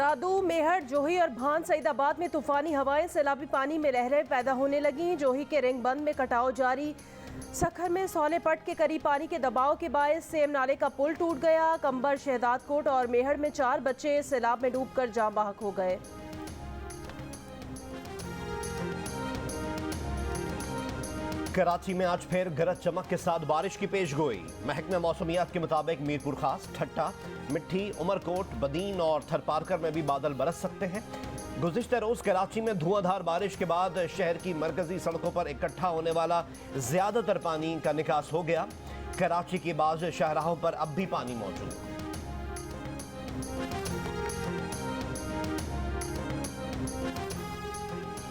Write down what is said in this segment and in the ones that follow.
दादू, मेहर, जोही और भान सईदाबाद में तूफानी हवाएं, सैलाबी पानी में लहरें पैदा होने लगी। जोही के रिंगबंद में कटाव जारी। सखर में सोलेपट के करीब पानी के दबाव के बायस सेम नाले का पुल टूट गया। कंबर, शहदादकोट और मेहर में 4 बच्चे सैलाब में डूबकर जाँ बहक हो गए। कराची में आज फिर गरज चमक के साथ बारिश की पेशगोई। महकमे मौसमियात के मुताबिक मीरपुर खास, ठट्टा, मिट्टी, उमरकोट, बदीन और थरपारकर में भी बादल बरस सकते हैं। गुज़िश्ता रोज कराची में धुआंधार बारिश के बाद शहर की मरकजी सड़कों पर इकट्ठा होने वाला ज्यादातर पानी का निकास हो गया। कराची के बाज़ शाहराहों पर अब भी पानी मौजूद।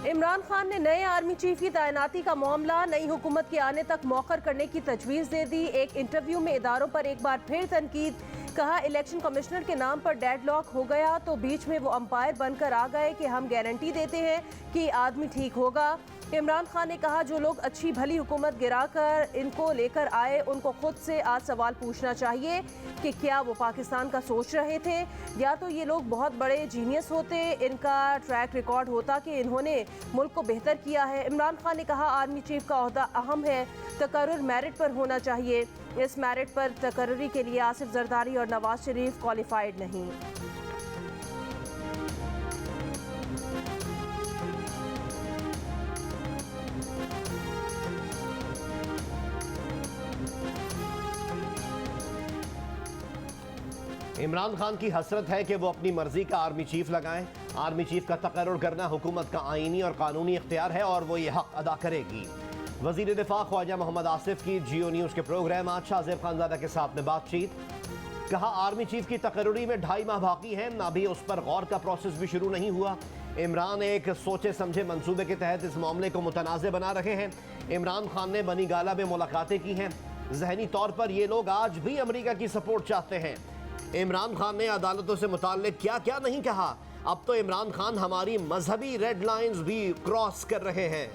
इमरान खान ने नए आर्मी चीफ की तैनाती का मामला नई हुकूमत के आने तक मौखर करने की तजवीज़ दे दी। एक इंटरव्यू में इदारों पर एक बार फिर तनकीद। कहा, इलेक्शन कमिश्नर के नाम पर डेडलॉक हो गया तो बीच में वो अंपायर बनकर आ गए कि हम गारंटी देते हैं कि आदमी ठीक होगा। इमरान खान ने कहा, जो लोग अच्छी भली हुकूमत गिराकर इनको लेकर आए उनको खुद से आज सवाल पूछना चाहिए कि क्या वो पाकिस्तान का सोच रहे थे, या तो ये लोग बहुत बड़े जीनियस होते, इनका ट्रैक रिकॉर्ड होता कि इन्होंने मुल्क को बेहतर किया है। इमरान खान ने कहा, आर्मी चीफ का ओहदा अहम है, तकर्रुर मेरिट पर होना चाहिए। इस मेरिट पर तकर्रुरी के लिए आसिफ जरदारी और नवाज शरीफ क्वालिफाइड नहीं। इमरान खान की हसरत है कि वो अपनी मर्जी का आर्मी चीफ लगाएं। आर्मी चीफ का तकर्रुर करना हुकूमत का आईनी और कानूनी इख्तियार है और वो ये हक अदा करेगी। वजीर दिफा ख्वाजा मोहम्मद आसिफ की जियो न्यूज़ के प्रोग्राम आज शाहजेब खानजादा के साथ में बातचीत। कहा, आर्मी चीफ की तकर्रुरी में 2.5 माह बाकी हैं, अभी उस पर गौर का प्रोसेस भी शुरू नहीं हुआ। इमरान एक सोचे समझे मंसूबे के तहत इस मामले को मुतनाज़ बना रहे हैं। इमरान खान ने बनी गाला में मुलाकातें की हैं। जहनी तौर पर ये लोग आज भी अमरीका की सपोर्ट चाहते हैं। इमरान खान ने अदालतों से मुताल्लिक क्या क्या नहीं कहा। अब तो इमरान खान हमारी मजहबी रेड लाइंस भी क्रॉस कर रहे हैं।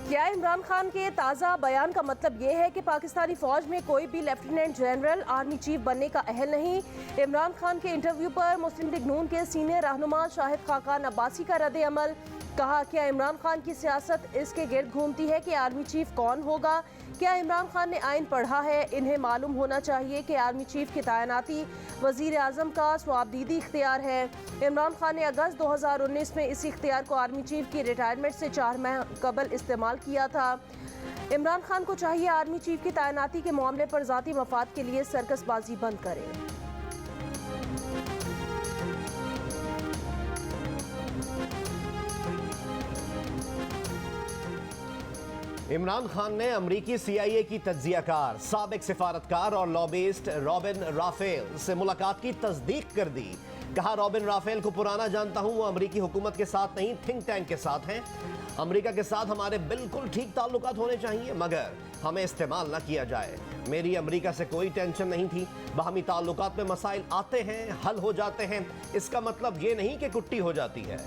क्या इमरान खान के ताज़ा बयान का मतलब ये है कि पाकिस्तानी फौज में कोई भी लेफ्टिनेंट जनरल आर्मी चीफ बनने का अहल नहीं? इमरान खान के इंटरव्यू पर मुस्लिम लीग नून के सीनियर रहनुमा शाहिद खाकान अब्बासी का रद्द अमल। कहा, क्या इमरान खान की सियासत इसके गिर्द घूमती है कि आर्मी चीफ कौन होगा? क्या इमरान खान ने आइन पढ़ा है? इन्हें मालूम होना चाहिए कि आर्मी चीफ की तैनाती वजीर आज़म का स्वाबदीदी इख्तियार है। इमरान खान ने अगस्त 2019 में इसी इख्तियार को आर्मी चीफ की रिटायरमेंट से 4 माह कबल इस्तेमाल किया था। इमरान खान को चाहिए आर्मी चीफ की तैनाती के मामले पर ज़ाती मफाद के लिए सर्कसबाजी बंद करें। इमरान खान ने अमरीकी CIA की तज्जियाकार, साबिक सिफारतकार और लॉबिस्ट रॉबिन राफेल से मुलाकात की तस्दीक कर दी। कहा, रॉबिन राफेल को पुराना जानता हूं, वो अमरीकी हुकूमत के साथ नहीं, थिंक टैंक के साथ हैं। अमरीका के साथ हमारे बिल्कुल ठीक ताल्लुकात होने चाहिए, मगर हमें इस्तेमाल ना किया जाए। मेरी अमरीका से कोई टेंशन नहीं थी। बाहमी ताल्लुकात में मसाइल आते हैं, हल हो जाते हैं, इसका मतलब ये नहीं कि कुट्टी हो जाती है।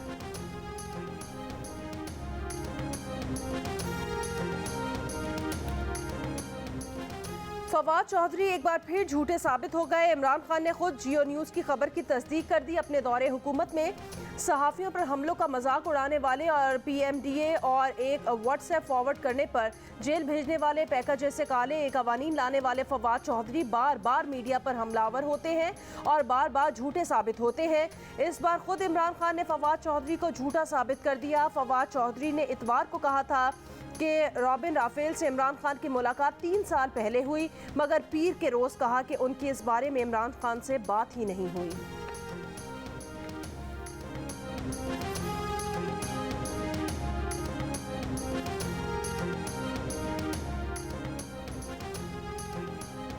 फवाद चौधरी एक बार फिर झूठे साबित हो गए। इमरान खान ने खुद जियो न्यूज़ की खबर की तस्दीक कर दी। अपने दौरे हुकूमत में सहाफ़ियों पर हमलों का मजाक उड़ाने वाले और PMDA और एक व्हाट्सएप फॉरवर्ड करने पर जेल भेजने वाले पैका जैसे काले कवानीन लाने वाले फवाद चौधरी बार बार मीडिया पर हमलावर होते हैं और बार बार झूठे साबित होते हैं। इस बार खुद इमरान खान ने फवाद चौधरी को झूठा साबित कर दिया। फवाद चौधरी ने इतवार को कहा था कि रॉबिन राफेल से इमरान खान की मुलाकात 3 साल पहले हुई, मगर पीर के रोज़ कहा कि उनकी इस बारे में इमरान खान से बात ही नहीं हुई।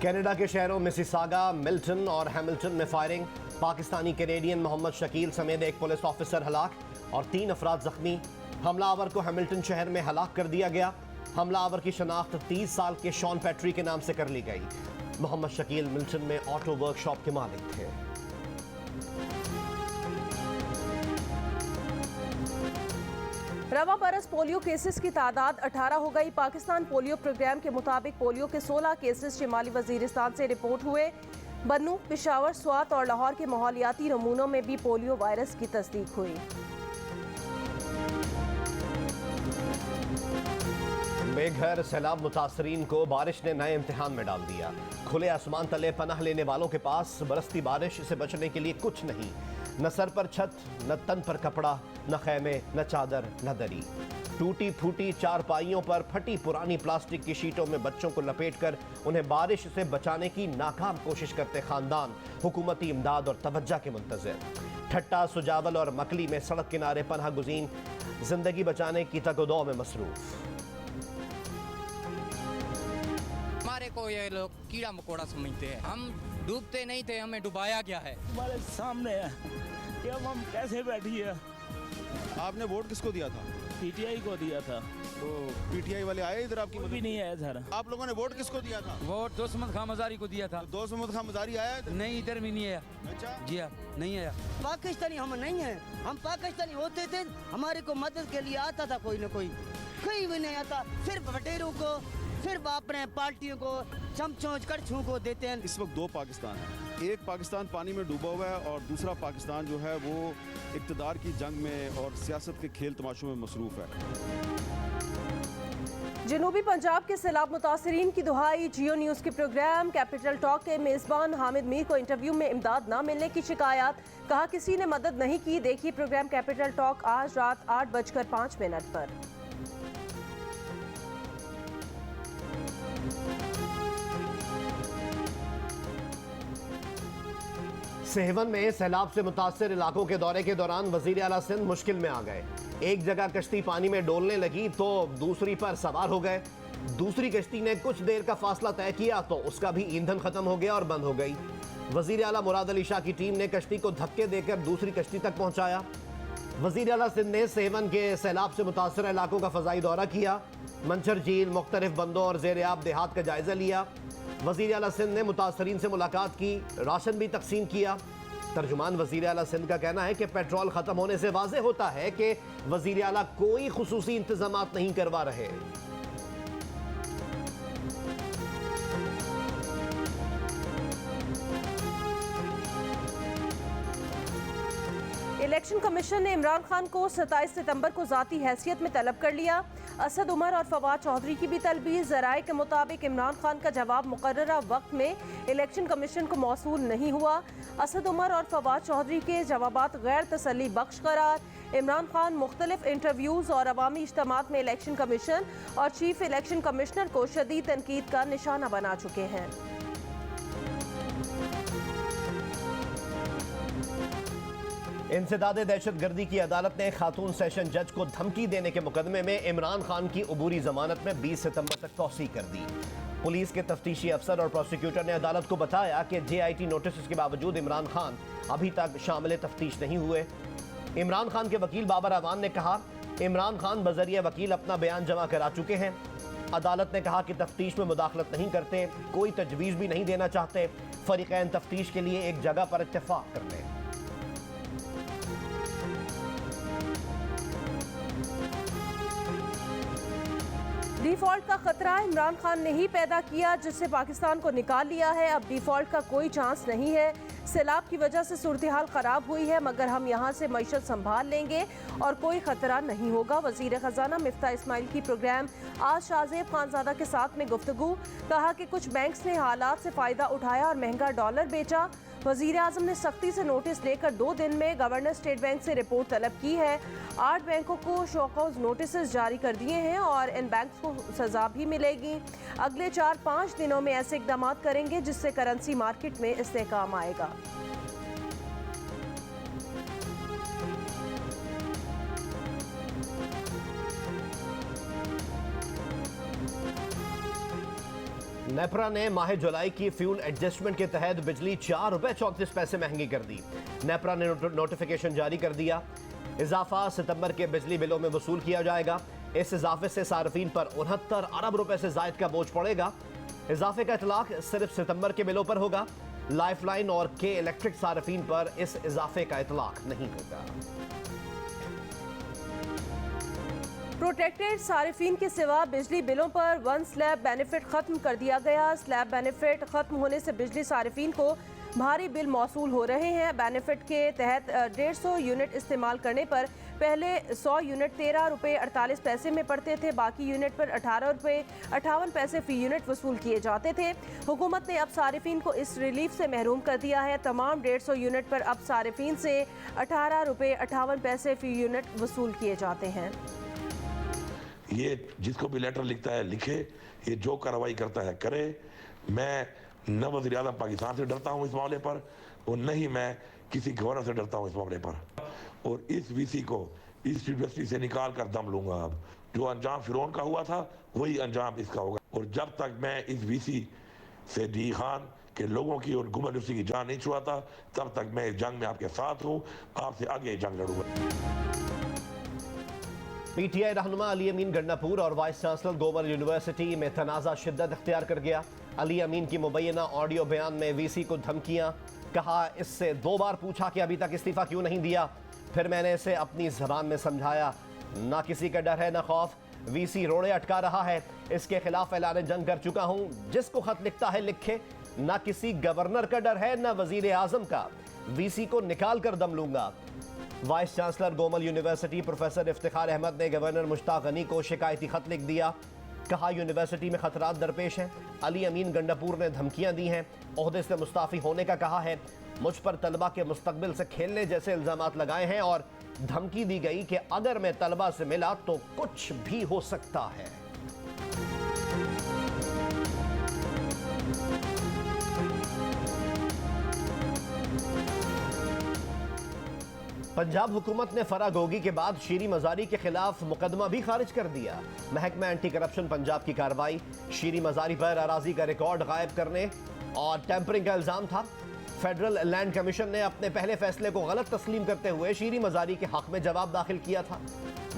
कनाडा के शहरों मिसिसागा, मिल्टन और हैमिल्टन में फायरिंग। पाकिस्तानी कैनेडियन मोहम्मद शकील समेत एक पुलिस ऑफिसर हलाक और 3 अफराद जख्मी। हमलावर को हैमिल्टन शहर में हलाक कर दिया गया। हमलावर की शनाख्त 30 साल के शॉन पैट्री के नाम से कर ली गई। मोहम्मद शकील मिल्टन में ऑटो वर्कशॉप के मालिक थे। रवा बरस पोलियो केसेस की तादाद 18 हो गई। पाकिस्तान पोलियो प्रोग्राम के मुताबिक पोलियो के 16 केसेस शिमाली वजीरिस्तान से रिपोर्ट हुए। बन्नू, पेशावर, स्वात और लाहौर के माहौलियाती नमूनों में भी पोलियो वायरस की तस्दीक हुई। बेघर सैलाब मुतासरीन को बारिश ने नए इम्तिहान में डाल दिया। खुले आसमान तले पनाह लेने वालों के पास बरसती बारिश से बचने के लिए कुछ नहीं, न सर पर छत, न तन पर कपड़ा, न खैमे, न चादर, न दरी। टूटी फूटी चारपाइयों पर फटी पुरानी प्लास्टिक की शीटों में बच्चों को लपेटकर उन्हें बारिश से बचाने की नाकाम कोशिश करते खानदान हुकूमती इमदाद और तवज्जो के मुंतज़िर। ठट्टा, सुजावल और मकली में सड़क किनारे पनाह गुज़ीन जिंदगी बचाने की तगदौ में मसरूफ। हमारे को ये लोग कीड़ा मकोड़ा समझते हैं, हम डूबते नहीं थे, हमें डुबाया गया है। हमारे सामने है कि अब हम कैसे बैठिए। आपने वोट किसको दिया था? पीटीआई को दिया था। तो पीटीआई वाले आए इधर आपकी वो भी नहीं आया सर। आप लोगों ने वोट किसको दिया था? वोट दोस्त खां मजारी को दिया था। तो दोस्त मोहम्मद खां मजारी आया इधर? नहीं, इधर भी नहीं आया। अच्छा, जी हाँ, नहीं आया। पाकिस्तानी हम नहीं हैं, हम पाकिस्तानी होते थे, हमारे को मदद के लिए आता था कोई ना कोई, कोई भी नहीं आता। सिर्फ बटेरों को, सिर्फ अपने पार्टियों को, चमचों कड़छों को देते हैं। इस वक्त दो पाकिस्तान है, एक पाकिस्तान पानी में डूबा हुआ है और दूसरा पाकिस्तान जो है वो इक़्तिदार की जंग में और सियासत के खेल तमाशों में मसरूफ़ है। जनूबी पंजाब के सैलाब मुतासरीन की दुहाई। जियो न्यूज़ के प्रोग्राम कैपिटल टॉक के मेज़बान हामिद मीर को इंटरव्यू में इमदाद न मिलने की शिकायत, कहा किसी ने मदद नहीं की। देखिए प्रोग्राम कैपिटल टॉक आज रात 8:05 पर। सेहवन में सैलाब से मुतासर इलाकों के दौरे के दौरान वजीर आला सिंध मुश्किल में आ गए। एक जगह कश्ती पानी में डोलने लगी तो दूसरी पर सवार हो गए। दूसरी कश्ती ने कुछ देर का फासला तय किया तो उसका भी ईंधन खत्म हो गया और बंद हो गई। वजीर आला मुराद अली शाह की टीम ने कश्ती को धक्के देकर दूसरी कश्ती तक पहुंचाया। वजीर आला सिंध ने सेहवन के सैलाब से मुतासर इलाकों का फजाई दौरा किया। मंचर झील, मुख्तलिफ बंदों और ज़ेर-ए-आब देहात का जायजा लिया। वज़ीर आला सिंध ने मुतासरीन से मुलाकात की, राशन भी तकसीम किया। तर्जुमान वज़ीर आला सिंध का कहना है कि पेट्रोल ख़त्म होने से वाज़े होता है कि वज़ीर आला कोई खुसूसी इंतजामात नहीं करवा रहे। इलेक्शन कमीशन ने इमरान खान को 27 सितंबर को ज़ाती हैसियत में तलब कर लिया। असद उमर और फवाद चौधरी की भी तलबी। ज़राए के मुताबिक इमरान खान का जवाब मुकर्ररा वक्त में इलेक्शन कमीशन को मौसूल नहीं हुआ। असद उमर और फवाद चौधरी के जवाबात गैर तसल्ली बख्श करार। इमरान खान मुख्तलिफ इंटरव्यूज़ और अवामी इज्तिमात में इलेक्शन कमीशन और चीफ इलेक्शन कमिश्नर को शदीद तनकीद का निशाना बना चुके हैं। इंसदाद दहशतगर्दी की अदालत ने खातून सेशन जज को धमकी देने के मुकदमे में इमरान खान की अबूरी जमानत में 20 सितंबर तक तौसीह कर दी। पुलिस के तफ्तीशी अफसर और प्रोसिक्यूटर ने अदालत को बताया कि JIT नोटिस के बावजूद इमरान खान अभी तक शामिल तफ्तीश नहीं हुए। इमरान खान के वकील बाबर अवान ने कहा, इमरान खान बजरिया वकील अपना बयान जमा करा चुके हैं। अदालत ने कहा कि तफ्तीश में मुदाखलत नहीं करते, कोई तजवीज़ भी नहीं देना चाहते। फरीक़ैन तफ्तीश के लिए एक जगह पर इत्तेफाक कर लें। डिफॉल्ट का खतरा इमरान खान ने ही पैदा किया, जिससे पाकिस्तान को निकाल लिया है। अब डिफॉल्ट का कोई चांस नहीं है। सैलाब की वजह से सूरत हाल ख़राब हुई है, मगर हम यहाँ से मईशत संभाल लेंगे और कोई खतरा नहीं होगा। वज़ीर ख़जाना मिफ्ता इस्माइल की प्रोग्राम आज शाहज़ेब खानज़ादा के साथ में गुफ्तगू, कहा कि कुछ बैंक्स ने हालात से फ़ायदा उठाया और महंगा डॉलर बेचा। वज़ीर आज़म ने सख्ती से नोटिस लेकर 2 दिन में गवर्नर स्टेट बैंक से रिपोर्ट तलब की है। 8 बैंकों को शोकॉज नोटिस जारी कर दिए हैं और इन बैंक्स को सज़ा भी मिलेगी। अगले 4-5 दिनों में ऐसे इक़दाम करेंगे जिससे करेंसी मार्केट में इस्तेहकाम आएगा। नेपरा ने माह जुलाई की फ्यूल एडजस्टमेंट के तहत बिजली 4 रुपए 34 पैसे महंगी कर दी। नेपरा ने नोटिफिकेशन जारी कर दिया। इजाफा सितंबर के बिजली बिलों में वसूल किया जाएगा। इस इजाफे से सार्फिन पर 69 अरब रुपए से जायद का बोझ पड़ेगा। इजाफे का इतलाक सिर्फ सितंबर के बिलों पर होगा। लाइफलाइन और के इलेक्ट्रिक सार्फिन पर इस इजाफे का इतलाक नहीं होगा। प्रोटेक्टेड सारिफीन के सिवा बिजली बिलों पर वन स्लैब बेनिफिट खत्म कर दिया गया। स्लैब बेनिफिट खत्म होने से बिजली सारिफीन को भारी बिल मौसूल हो रहे हैं। बेनिफिट के तहत 150 यूनिट इस्तेमाल करने पर पहले 100 यूनिट 13 रुपये 48 पैसे में पड़ते थे, बाकी यूनिट पर 18 रुपये 58 पैसे फी यूनिट वसूल किए जाते थे। हुकूमत ने अब सारिफीन को इस रिलीफ से महरूम कर दिया है। तमाम 150 यूनिट पर अब सारिफीन से 18 रुपये 58 पैसे फी यूनिट वसूल किए जाते हैं। ये जिसको भी लेटर लिखता है लिखे, ये जो कार्रवाई करता है करे। मैं न वज़ीर आज़म पाकिस्तान से डरता हूँ इस मामले पर, और न ही मैं किसी गवर्नर से डरता हूँ इस मामले पर। और इस वीसी को इस यूनिवर्सिटी से निकाल कर दम लूंगा। अब जो अंजाम फिरौन का हुआ था वही अंजाम इसका होगा। और जब तक मैं इस वीसी से डी खान के लोगों की और गुमन की जान नहीं छुड़ाता, तब तक मैं इस जंग में आपके साथ हूँ, आपसे आगे जंग लड़ूंगा। PTI रहनुमा अली अमीन गंडापुर और वाइस चांसलर गोमल यूनिवर्सिटी में तनाज़ा शिद्दत इख्तियार कर गया। अली अमीन की मुबैना ऑडियो बयान में वीसी को धमकियां, कहा इससे 2 बार पूछा कि अभी तक इस्तीफ़ा क्यों नहीं दिया, फिर मैंने इसे अपनी ज़बान में समझाया। ना किसी का डर है ना खौफ, वीसी रोड़े अटका रहा है, इसके खिलाफ ऐलान जंग कर चुका हूँ। जिसको खत लिखता है लिखे, ना किसी गवर्नर का डर है ना वजीर आज़म का, वीसी को निकाल कर दम लूंगा। Vice chancellor Gomal university professor Iftikhar Ahmad ने गवर्नर मुश्ताक गनी को शिकायती खत लिख दिया, कहा यूनिवर्सिटी में खतरात दरपेश हैं। अली अमीन गंडापुर ने धमकियां दी हैं, ओहदे से मुस्ताफ़ी होने का कहा है। मुझ पर तलबा के मुस्तकबिल से खेलने जैसे इल्ज़ामात लगाए हैं और धमकी दी गई कि अगर मैं तलबा से मिला तो कुछ भी हो सकता है। पंजाब हुकूमत ने फरा गोगी के बाद शीरी मजारी के खिलाफ मुकदमा भी खारिज कर दिया। महकमा एंटी करप्शन पंजाब की कार्रवाई शीरी मजारी पर अराजी का रिकॉर्ड गायब करने और टेम्परिंग का इल्ज़ाम था। फेडरल लैंड कमीशन ने अपने पहले फैसले को गलत तस्लीम करते हुए शीरी मजारी के हक में जवाब दाखिल किया था।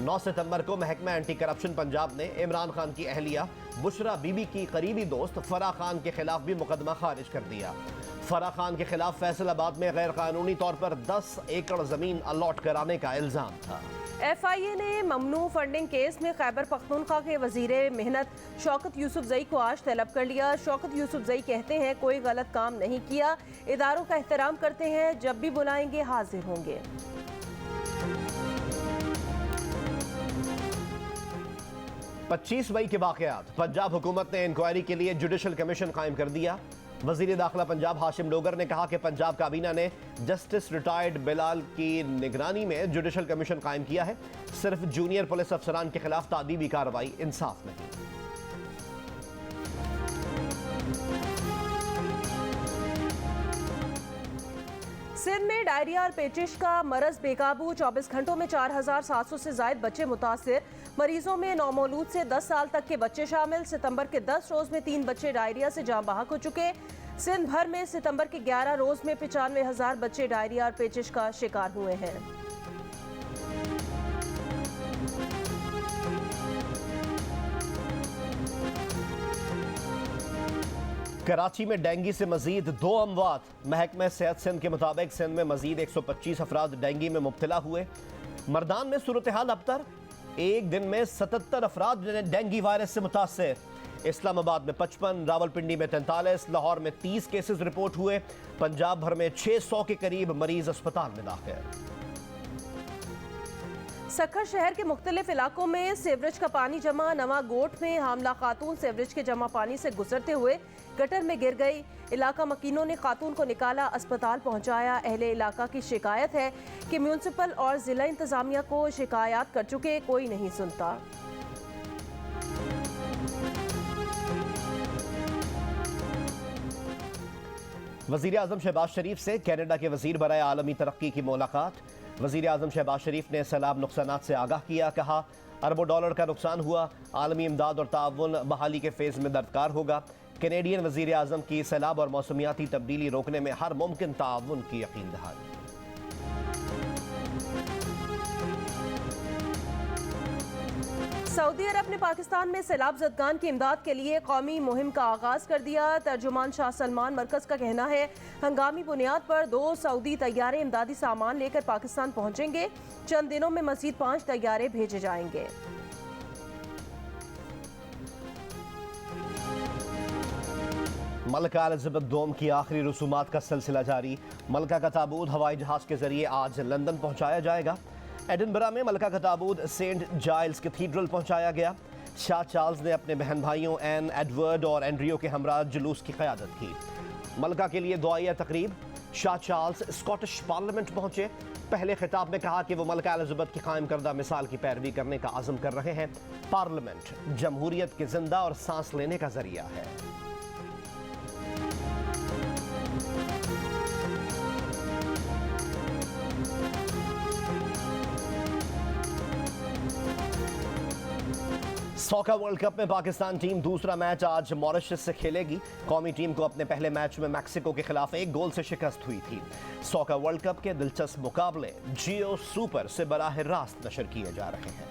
9 सितंबर को महकमा एंटी करप्शन पंजाब ने इमरान खान की अहलिया बुशरा बीबी की करीबी दोस्त फरा खान के खिलाफ भी मुकदमा खारिज कर दिया। फरा खान के खिलाफ फैसलाबाद में गैर कानूनी तौर पर 10 एकड़ जमीन अलॉट कराने का इल्जाम था। FIA ने ममनू फंडिंग केस में खैबर पख्तूनख्वा के वजीरे मेहनत शौकत यूसुफजई को आज तलब कर लिया। शौकत यूसुफजई कहते हैं कोई गलत काम नहीं किया, इदारों का एहतराम करते हैं, जब भी बुलाएंगे हाजिर होंगे। 25 मई के वाकयात, पंजाब हुकूमत ने इंक्वायरी के लिए जुडिशल कमीशन कायम कर दिया। वजीर दाखिला पंजाब हाशिम डोगर ने कहा कि पंजाब काबीना ने जस्टिस रिटायर्ड बिलाल की निगरानी में जुडिशल कमीशन कायम किया है। सिर्फ जूनियर पुलिस अफसरान के खिलाफ तादीबी कार्रवाई इंसाफ नहीं। सिंध में डायरिया और पेचिश का मरज बेकाबू, 24 घंटों में 4700 से ज्यादा बच्चे मुतासिर। मरीजों में नौमौलूद से 10 साल तक के बच्चे शामिल। सितंबर के 10 रोज में 3 बच्चे डायरिया से जाँ बहक हो चुके। सिंध भर में सितंबर के 11 रोज में 95,000 बच्चे डायरिया और पेचिश का शिकार हुए हैं। कराची में डेंगू से मजीद 2 अमवात। महकमा सेहत सिंध के मुताबिक सिंध में मजीद 125 अफराद डेंगू में मुब्तला हुए। मर्दान में सूरत हाल अबतर, एक दिन में 77 अफराद डेंगू वायरस से मुतासर। इस्लामाबाद में 55, रावलपिंडी में 43, लाहौर में 30 केसेस रिपोर्ट हुए। पंजाब भर में 600 के करीब मरीज अस्पताल में दाखिल। सक्खर शहर के मुख्तलिफ इलाकों में सीवरेज का पानी जमा। नवा गोट में हामला खातून सीवरेज के जमा पानी से गुजरते हुए गटर में गिर गई। इलाका मकीनों ने खातून को निकाला, अस्पताल पहुंचाया। अहले इलाका की शिकायत है कि म्यूनसिपल और जिला इंतजामिया को शिकायत कर चुके, कोई नहीं सुनता। वज़ीर आज़म शहबाज शरीफ से कनाडा के वज़ीर बराए आलमी तरक्की की मुलाकात। वज़ीर आज़म शहबाज शरीफ ने सैलाब नुकसानात से आगाह किया, कहा अरबों डॉलर का नुकसान हुआ, आलमी इमदाद और ताउन बहाली के फेज़ में दरकार होगा। कैनेडियन वज़ीर आज़म की सैलाब और मौसमियाती तब्दीली रोकने में हर मुमकिन ताउन की यकीन दहानी। सऊदी अरब ने पाकिस्तान में सैलाब ज़दगान की इमदाद के लिए कौमी मुहिम का आगाज़ कर दिया। तर्जुमान शाह सलमान मरकज़ का कहना है हंगामी बुनियाद पर 2 सऊदी तैयारे इमदादी सामान लेकर पाकिस्तान पहुंचेंगे। चंद दिनों में मज़ीद 5 तैयारे भेजे जाएंगे। मलका एलिजाबेथ दोम की आखिरी रसूमात का सिलसिला जारी। मलका का ताबूत हवाई जहाज के जरिए आज लंदन पहुंचाया जाएगा। एडिनबरा में मलका का ताबूत सेंट जाइल्स कैथीड्रल पहुंचाया गया। शाह चार्ल्स ने अपने बहन भाइयों एन एडवर्ड और एंड्रियो के हमरा जुलूस की क़यादत की। मलका के लिए दुआया तकरीब। शाह चार्ल्स स्कॉटिश पार्लियामेंट पहुंचे। पहले खिताब में कहा कि वो मलका एलिजाबेथ की कायम करदा मिसाल की पैरवी करने का आज़म कर रहे हैं। पार्लियामेंट जमहूरियत के जिंदा और सांस लेने का जरिया है। सॉकर वर्ल्ड कप में पाकिस्तान टीम दूसरा मैच आज मॉरिशस से खेलेगी। कौमी टीम को अपने पहले मैच में मैक्सिको के खिलाफ 1 गोल से शिकस्त हुई थी। सॉकर वर्ल्ड कप के दिलचस्प मुकाबले जियो सुपर से बराह रास्त नशर किए जा रहे हैं।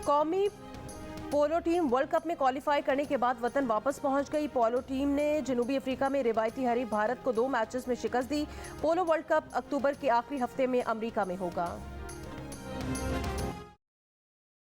कौमी पोलो टीम वर्ल्ड कप में क्वालिफाई करने के बाद वतन वापस पहुंच गई। पोलो टीम ने जनूबी अफ्रीका में रिवायती हरीफ भारत को 2 मैचेस में शिकस्त दी। पोलो वर्ल्ड कप अक्टूबर के आखिरी हफ्ते में अमेरिका में होगा।